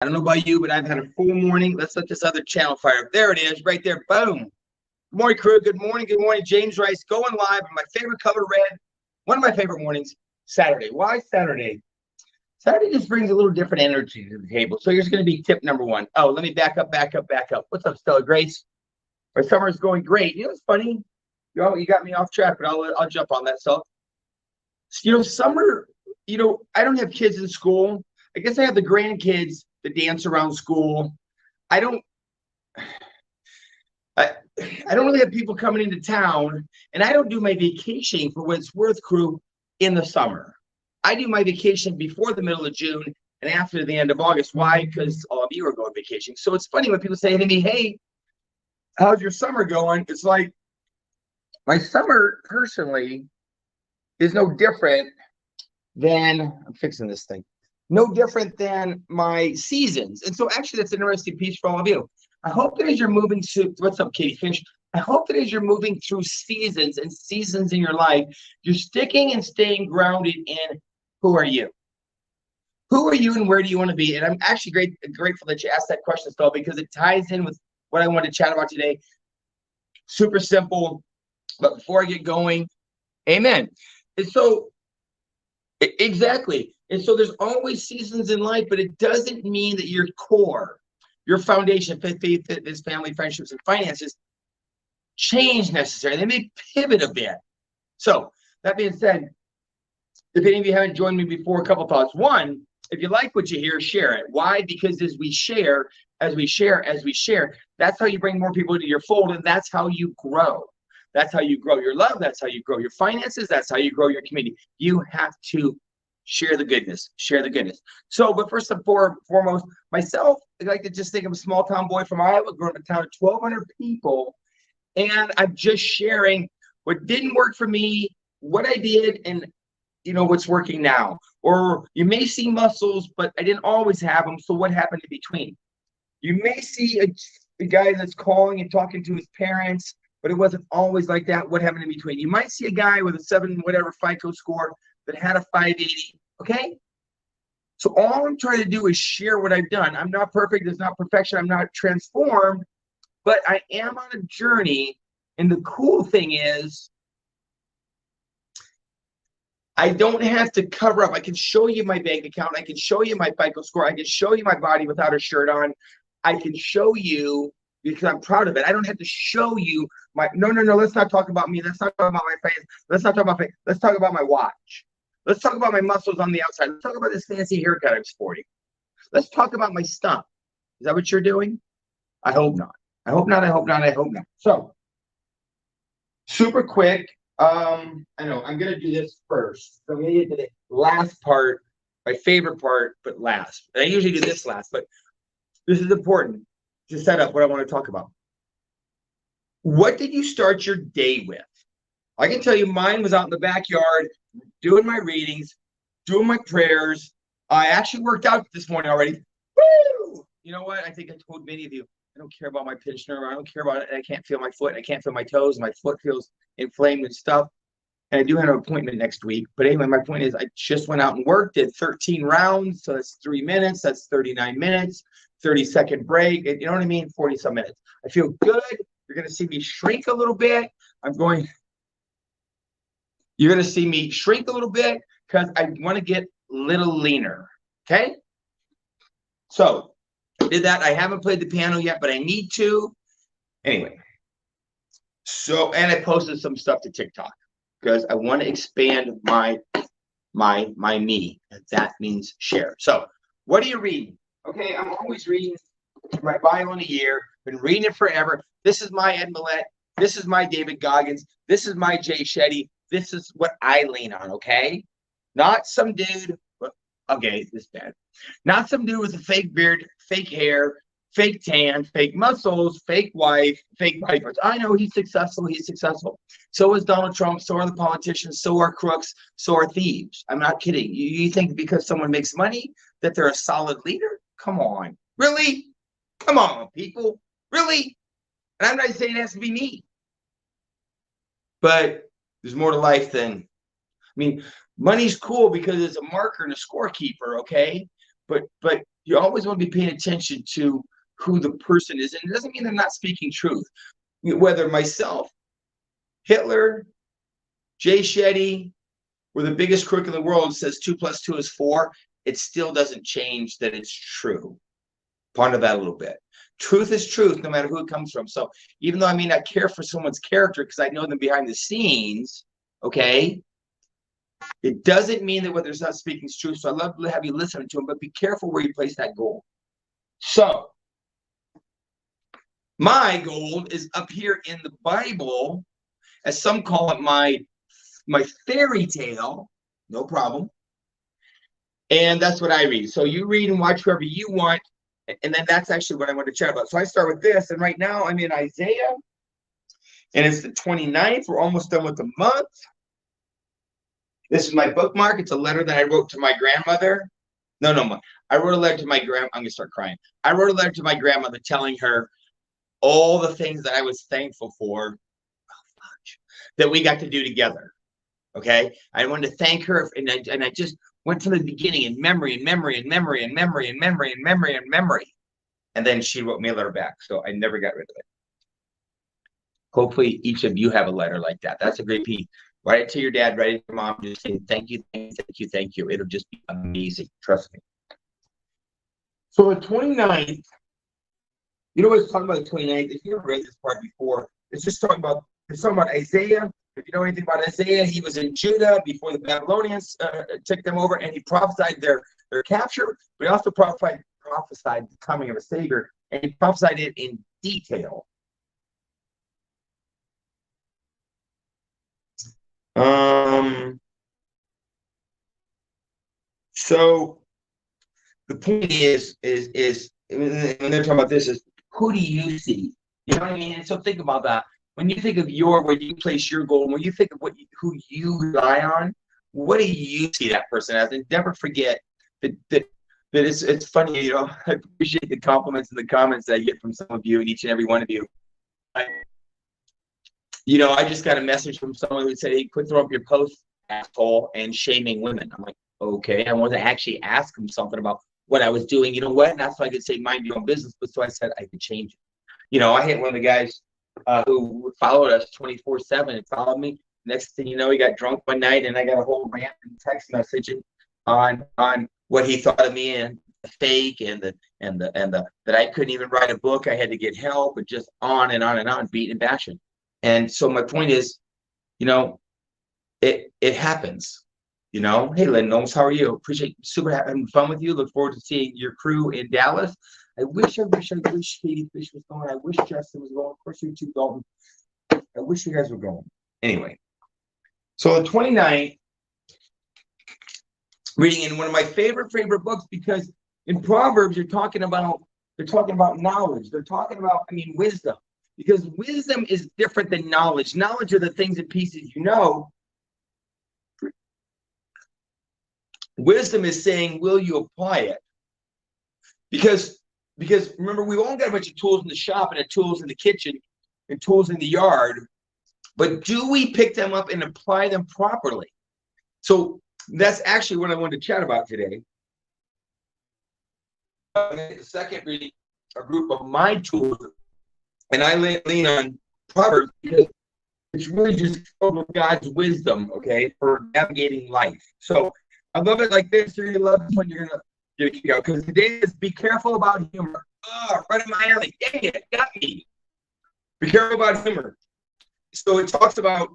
I don't know about you, but I've had a full morning. Let's let this other channel fire up. There it is, right there. Boom. Good morning, crew. Good morning. Good morning. James Rice going live on my favorite color, red. One of my favorite mornings, Saturday. Why Saturday? Saturday just brings a little different energy to the table. So here's going to be tip number one. Oh, let me back up. What's up, Stella Grace? My summer's going great. You know what's funny? You got me off track, but I'll jump on that stuff. Summer, I don't have kids in school. I guess I have the grandkids that dance around school. I don't really have people coming into town, and I don't do my vacation for what it's worth, crew, in the summer. I do my vacation before the middle of June and after the end of August. Why? Because all of you are going vacation. So it's funny when people say to me, hey, how's your summer going? It's like my summer personally is no different than, I'm fixing this thing, no different than my seasons. And so actually that's an interesting piece for all of you. I hope that as you're moving through, what's up, Katie Finch? I hope that as you're moving through seasons in your life, you're sticking and staying grounded in who are you? Who are you and where do you want to be? And I'm actually grateful that you asked that question, Stella, because it ties in with what I wanted to chat about today. Super simple, but before I get going, amen. And so, exactly. And so there's always seasons in life, but it doesn't mean that your core, your foundation, faith, fitness, family, friendships, and finances change necessarily. They may pivot a bit. So that being said, if any of you haven't joined me before, a couple thoughts. One, if you like what you hear, share it. Why? Because as we share, that's how you bring more people into your fold, and that's how you grow. That's how you grow your love. That's how you grow your finances. That's how you grow your community. You have to share the goodness. So, but first and foremost, myself, I like to just think I'm a small town boy from Iowa, growing up in a town of 1,200 people, and I'm just sharing what didn't work for me, what I did, and what's working now. Or you may see muscles, but I didn't always have them. So what happened in between? You may see a guy that's calling and talking to his parents, but it wasn't always like that. What happened in between? You might see a guy with a 7 whatever FICO score that had a 580. Okay. So all I'm trying to do is share what I've done. I'm not perfect. There's not perfection. I'm not transformed, but I am on a journey. And the cool thing is, I don't have to cover up. I can show you my bank account. I can show you my FICO score. I can show you my body without a shirt on. I can show you because I'm proud of it. I don't have to show you my, no. Let's not talk about me. Let's not talk about my face. Let's not talk about face. Let's talk about my watch. Let's talk about my muscles on the outside. Let's talk about this fancy haircut I'm sporting. Let's talk about my stump. Is that what you're doing? I hope not. I hope not. So, super quick. I know I'm going to do this first. So I'm going to get to the last part, my favorite part, but last. And I usually do this last, but this is important to set up what I want to talk about. What did you start your day with? I can tell you mine was out in the backyard, doing my readings, doing my prayers. I actually worked out this morning already. Woo! You know what? I think I told many of you, I don't care about my pinched nerve. I don't care about it. I can't feel my foot. I can't feel my toes. My foot feels inflamed and stuff. And I do have an appointment next week. But anyway, my point is I just went out and worked, did 13 rounds. So that's 3 minutes. That's 39 minutes, 30-second break. You know what I mean? 40 some minutes. I feel good. You're going to see me shrink a little bit. You're going to see me shrink a little bit because I want to get a little leaner. Okay? So I did that. I haven't played the piano yet, but I need to. Anyway. So, and I posted some stuff to TikTok because I want to expand my me. That means share. So what are you reading? Okay, I'm always reading my bio in a year. Been reading it forever. This is my Ed Millett. This is my David Goggins. This is my Jay Shetty. This is what I lean on, okay? Not some dude. Okay, this is bad. Not some dude with a fake beard, fake hair, fake tan, fake muscles, fake wife, fake vipers. I know he's successful. So is Donald Trump. So are the politicians. So are crooks. So are thieves. I'm not kidding. You think because someone makes money that they're a solid leader? Come on. Really? Come on, people. Really? And I'm not saying it has to be me. But there's more to life than, money's cool because it's a marker and a scorekeeper, okay? But you always want to be paying attention to who the person is. And it doesn't mean they're not speaking truth. Whether myself, Hitler, Jay Shetty, were the biggest crook in the world, says 2 + 2 is 4, it still doesn't change that it's true. Ponder that a little bit. Truth is truth, no matter who it comes from. So even though I may not care for someone's character because I know them behind the scenes, okay, it doesn't mean that what they're not speaking is true. So I love to have you listen to them, but be careful where you place that gold. So my gold is up here in the Bible, as some call it, my fairy tale. No problem. And that's what I read. So you read and watch whoever you want. And then that's actually what I want to chat about. So I start with this. And right now I'm in Isaiah. And it's the 29th. We're almost done with the month. This is my bookmark. It's a letter that I wrote to my grandmother. No. I wrote a letter to my grandma. I'm going to start crying. I wrote a letter to my grandmother telling her all the things that I was thankful for that we got to do together. Okay. I wanted to thank her. And I just went to the beginning in memory and memory and memory and memory and memory and memory and memory. And then she wrote me a letter back. So I never got rid of it. Hopefully each of you have a letter like that. That's a great piece. Write it to your dad, write it to your mom, just say thank you, thank you, thank you, thank you. It'll just be amazing. Trust me. So the 29th, you know what's talking about the 29th? If you ever read this part before, it's talking about Isaiah. If you know anything about Isaiah, he was in Judah before the Babylonians took them over, and he prophesied their capture, but he also prophesied the coming of a Savior, and he prophesied it in detail. So the point is when they're talking about this is, who do you see? You know what I mean? And so think about that. When you think of where you place your goal, when you think of who you rely on, what do you see that person as? And never forget that it's funny, you know, I appreciate the compliments and the comments that I get from some of you and each and every one of you. You know, I just got a message from someone who said, hey, quit throwing up your post, asshole, and shaming women. I'm like, okay, I wanted to actually ask him something about what I was doing. You know what? And that's why I could say mind your own business. But so I said I could change it. You know, I hit one of the guys who followed us 24/7 and followed me. Next thing you know, he got drunk one night, and I got a whole rant and text messaging on what he thought of me and the fake and the that I couldn't even write a book. I had to get help, and just on and on and on, beating and bashing. And so my point is, you know, it happens. You know, hey, Lynn Gnomes, how are you? Appreciate super having fun with you. Look forward to seeing your crew in Dallas. I wish Katie Fish was going. I wish Justin was going. Of course, you two, Dalton. I wish you guys were going. Anyway, so the 29th, reading in one of my favorite books, because in Proverbs they're talking about knowledge. They're talking about, wisdom, because wisdom is different than knowledge. Knowledge are the things and pieces you know. Wisdom is saying, will you apply it? Because remember, we've all got a bunch of tools in the shop and tools in the kitchen and tools in the yard, but do we pick them up and apply them properly? So that's actually what I wanted to chat about today. The second reading, a group of my tools, and I lean on Proverbs because it's really just filled with God's wisdom, okay, for navigating life. So I love it like this. You're gonna love this when you're gonna go, because today is be careful about humor. Oh, right in my alley. Dang it, got me. Be careful about humor. So it talks about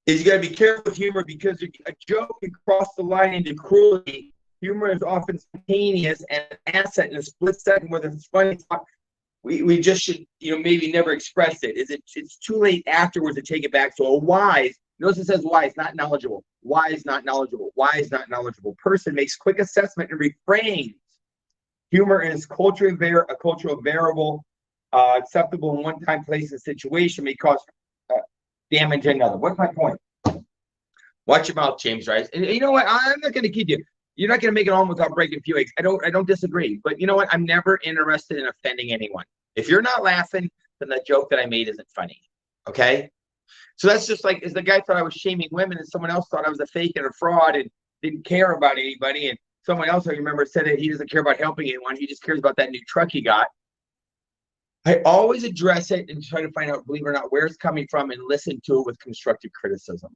is you got to be careful with humor, because a joke can cross the line into cruelty. Humor is often spontaneous and an asset in a split second, whether it's funny. We just should, maybe never express it. It's too late afterwards to take it back. So a wise, notice it says wise, not knowledgeable. Wise, not knowledgeable. Wise, not knowledgeable person makes quick assessment and refrains. Humor is a cultural variable, acceptable in one time, place, and situation may cause damage to another. What's my point? Watch your mouth, James Rice. And you know what? I'm not going to kid you. You're not going to make it on without breaking a few eggs. I don't disagree. But you know what? I'm never interested in offending anyone. If you're not laughing, then the joke that I made isn't funny. Okay? So that's just like, as the guy thought I was shaming women, and someone else thought I was a fake and a fraud and didn't care about anybody. And someone else I remember said that he doesn't care about helping anyone. He just cares about that new truck he got. I always address it and try to find out, believe it or not, where it's coming from and listen to it with constructive criticism.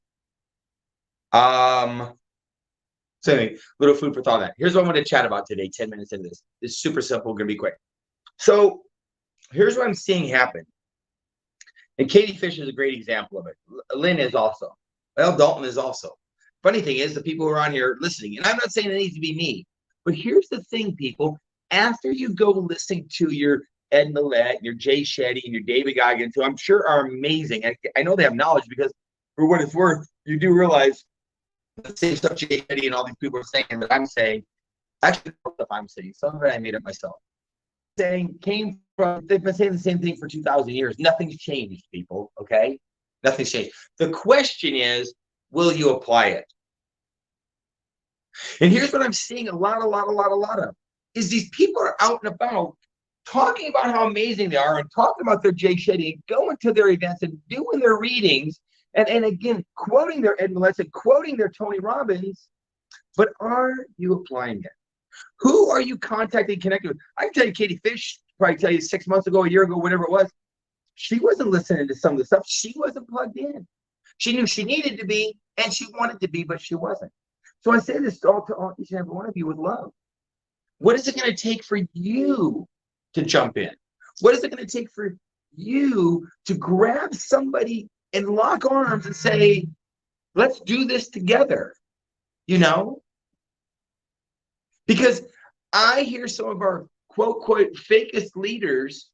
So anyway, little food for thought. That here's what I'm going to chat about today. 10 minutes into this. It's super simple. Going to be quick. So here's what I'm seeing happen. And Katie Fish is a great example of it. Lynn is also. Well, Dalton is also. Funny thing is, the people who are on here listening, and I'm not saying it needs to be me, but here's the thing, people. After you go listening to your Ed Millett, your Jay Shetty, and your David Goggins, who I'm sure are amazing. I know they have knowledge because, for what it's worth, you do realize the same stuff Jay Shetty and all these people are saying that I'm saying. Actually, stuff I'm saying, some of it I made up myself. Saying came from, they've been saying the same thing for 2,000 years. Nothing's changed, people. Okay, nothing's changed. The question is, will you apply it? And here's what I'm seeing a lot of is these people are out and about talking about how amazing they are and talking about their Jay Shetty and going to their events and doing their readings and again quoting their Ed Millett and quoting their Tony Robbins, but are you applying it? Who are you contacting, connecting with? I can tell you, Katie Fish, probably tell you 6 months ago, a year ago, whatever it was, she wasn't listening to some of the stuff. She wasn't plugged in. She knew she needed to be, and she wanted to be, but she wasn't. So I say this to each and every one of you with love. What is it going to take for you to jump in? What is it going to take for you to grab somebody and lock arms and say, let's do this together? You know? Because I hear some of our quote fakest leaders,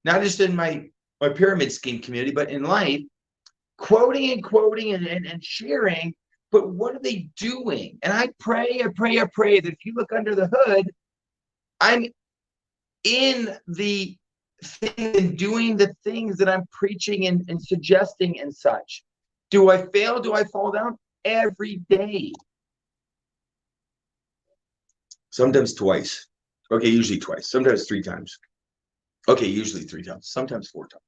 not just in my pyramid scheme community, but in life, quoting and sharing, but what are they doing? And I pray that if you look under the hood, I'm in the thing and doing the things that I'm preaching and suggesting and such. Do I fail? Do I fall down? Every day. Sometimes twice. Okay, usually twice. Sometimes 3 times. Okay, usually 3 times. Sometimes 4 times.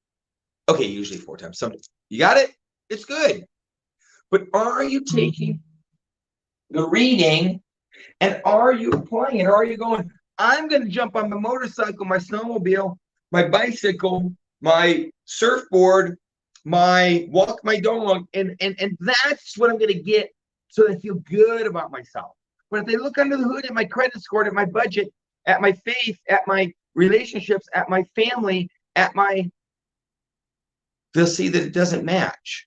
Okay, usually 4 times. Sometimes. You got it? It's good. But are you taking the reading and are you applying it? Or are you going, I'm going to jump on my motorcycle, my snowmobile, my bicycle, my surfboard, my walk, my dog, and that's what I'm going to get so that I feel good about myself. But if they look under the hood at my credit score, at my budget, at my faith, at my relationships, at my family, they'll see that it doesn't match.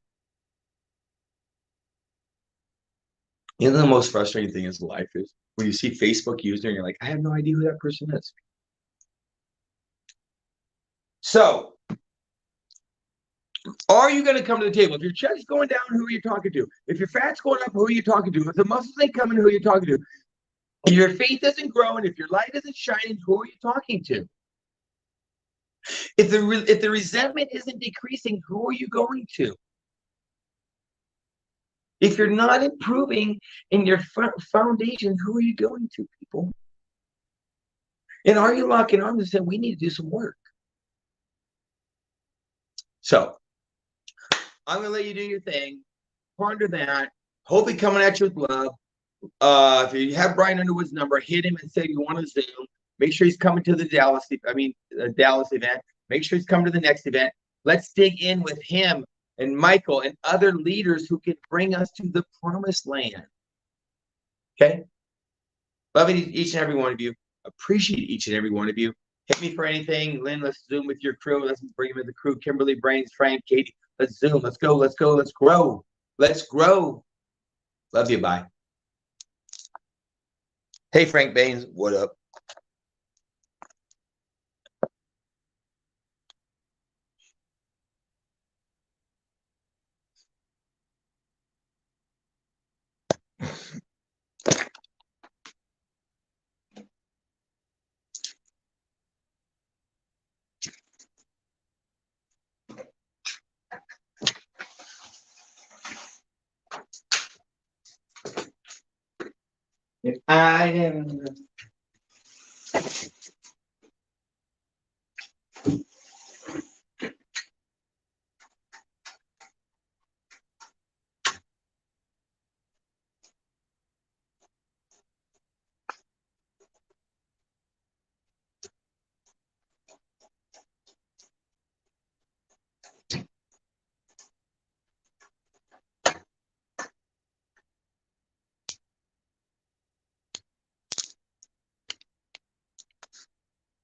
You know, the most frustrating thing in life is when you see Facebook user and you're like, I have no idea who that person is. So, are you going to come to the table? If your check's going down, who are you talking to? If your fat's going up, who are you talking to? If the muscles ain't coming, who are you talking to? If your faith isn't growing, if your light isn't shining, who are you talking to? If the resentment isn't decreasing, who are you going to? If you're not improving in your foundation, who are you going to, people? And are you locking arms and saying, we need to do some work? So, I'm going to let you do your thing. Ponder that. Hopefully coming at you with love. If you have Brian Underwood's number, hit him and say you want to Zoom. Make sure he's coming to the Dallas event. Make sure he's coming to the next event. Let's dig in with him and Michael and other leaders who can bring us to the promised land. Okay? Loving each and every one of you. Appreciate each and every one of you. Hit me for anything. Lynn, let's Zoom with your crew. Let's bring him in the crew. Kimberly, Brains, Frank, Katie. Let's Zoom. Let's go. Let's go. Let's grow. Let's grow. Love you. Bye. Hey, Frank Baines. What up? If I am